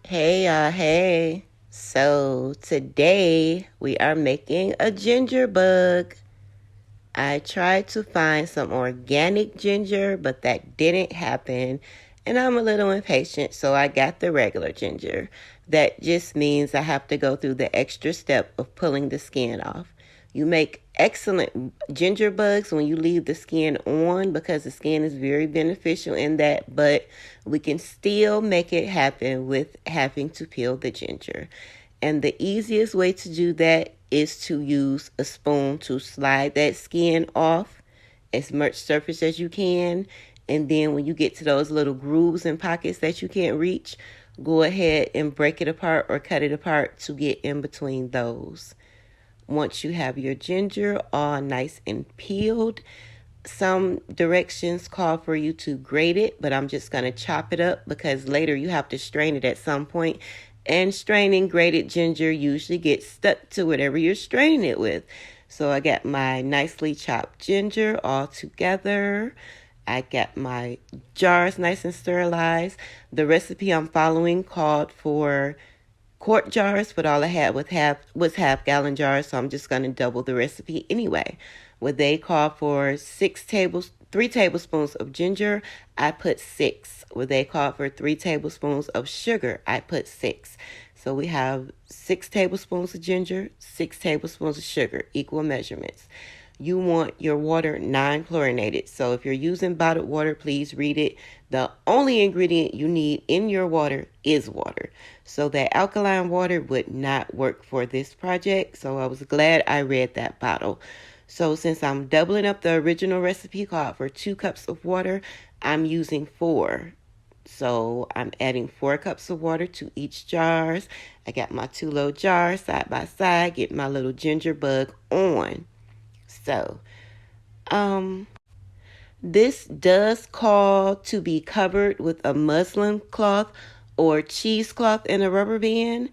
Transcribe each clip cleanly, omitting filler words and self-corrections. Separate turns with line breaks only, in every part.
Hey. So today we are making a ginger bug. I tried to find some organic ginger, but that didn't happen. And I'm a little impatient, so I got the regular ginger. That just means I have to go through the extra step of pulling the skin off. You make excellent ginger bugs when you leave the skin on because the skin is very beneficial in that, but we can still make it happen with having to peel the ginger. And the easiest way to do that is to use a spoon to slide that skin off as much surface as you can. And then when you get to those little grooves and pockets that you can't reach, go ahead and break it apart or cut it apart to get in between those. Once you have your ginger all nice and peeled, some directions call for you to grate it, but I'm just going to chop it up because later you have to strain it at some point. And straining grated ginger usually gets stuck to whatever you're straining it with. So I got my nicely chopped ginger all together. I got my jars nice and sterilized. The recipe I'm following called for quart jars, but all I had was half-gallon jars, so I'm just going to double the recipe anyway. What they call for 3 tablespoons of ginger, I put 6. What they call for 3 tablespoons of sugar, I put 6. So we have 6 tablespoons of ginger, 6 tablespoons of sugar, equal measurements. You want your water non-chlorinated. So if you're using bottled water, please read it. The only ingredient you need in your water is water. So that alkaline water would not work for this project. So I was glad I read that bottle. So since I'm doubling up the original recipe called for 2 cups of water, I'm using 4. So I'm adding 4 cups of water to each jars. I got my 2 little jars side by side, get my little ginger bug on. So, um, this does call to be covered with a muslin cloth or cheesecloth and a rubber band.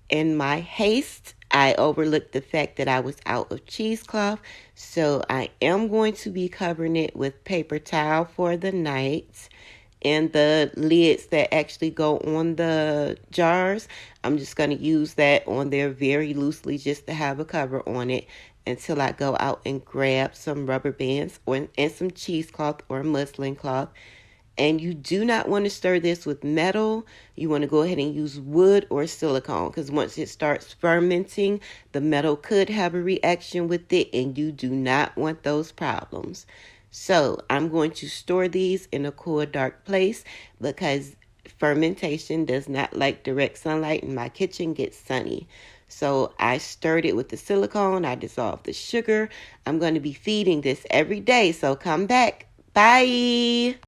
In my haste, I overlooked the fact that I was out of cheesecloth, so I am going to be covering it with paper towel for the night. And the lids that actually go on the jars, I'm just going to use that on there very loosely just to have a cover on it until I go out and grab some rubber bands and some cheesecloth or muslin cloth. And you do not want to stir this with metal. You want to go ahead and use wood or silicone because once it starts fermenting, the metal could have a reaction with it and you do not want those problems. So I'm going to store these in a cool, dark place because fermentation does not like direct sunlight and my kitchen gets sunny. So I stirred it with the silicone. I dissolved the sugar. I'm going to be feeding this every day. So come back. Bye.